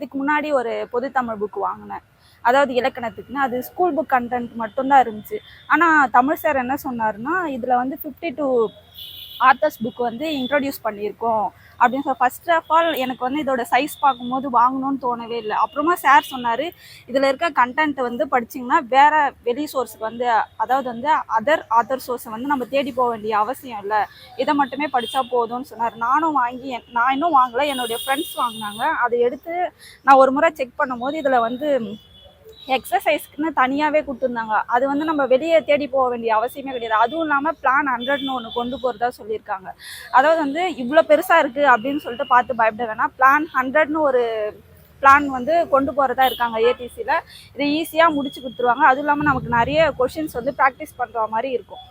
இதுக்கு முன்னாடி ஒரு பொது தமிழ் புக் வாங்கினேன், அதாவது இலக்கணத்துக்குன்னு. அது ஸ்கூல் புக் கண்டென்ட் மட்டும்தான் இருந்துச்சு. ஆனால் தமிழ் சார் என்ன சொன்னார்னா, இதில் வந்து 52 ஆத்தர்ஸ் புக் வந்து இன்ட்ரடியூஸ் பண்ணியிருக்கோம் அப்படின்னு சொல்லி. ஃபர்ஸ்ட் ஆஃப் ஆல் எனக்கு வந்து இதோட சைஸ் பார்க்கும்போது வாங்கணும்னு தோணவே இல்லை. அப்புறமா சார் சொன்னார், இதில் இருக்க கண்டென்ட் வந்து படிச்சிங்கன்னா வேறு வெளி சோர்ஸுக்கு வந்து, அதாவது வந்து அதர் ஆத்தர் சோர்ஸை வந்து நம்ம தேடி போக வேண்டிய அவசியம் இல்லை, இதை மட்டுமே படித்தா போதும்னு சொன்னார். நானும் வாங்கி, நான் இன்னும் வாங்கலை, என்னுடைய ஃப்ரெண்ட்ஸ் வாங்கினாங்க. அதை எடுத்து நான் ஒரு முறை செக் பண்ணும்போது இதில் வந்து எக்ஸசைஸ்க்குன்னு தனியாகவே கொடுத்துருந்தாங்க. அது வந்து நம்ம வெளியே தேடி போக வேண்டிய அவசியமே கிடையாது. அதுவும் இல்லாமல் பிளான் 100ன்னு ஒன்று கொண்டு போகிறதா சொல்லியிருக்காங்க. அதாவது வந்து இவ்வளோ பெருசாக இருக்குது அப்படின்னு சொல்லிட்டு பார்த்து பயப்பட வேணாம். பிளான் 100ன்னு ஒரு பிளான் வந்து கொண்டு போகிறதா இருக்காங்க ஏடிசியில். இதை ஈஸியாக முடிச்சு கொடுத்துருவாங்க. அதுவும் இல்லாமல் நமக்கு நிறைய கொஷின்ஸ் வந்து ப்ராக்டிஸ் பண்ணுற மாதிரி இருக்கும்.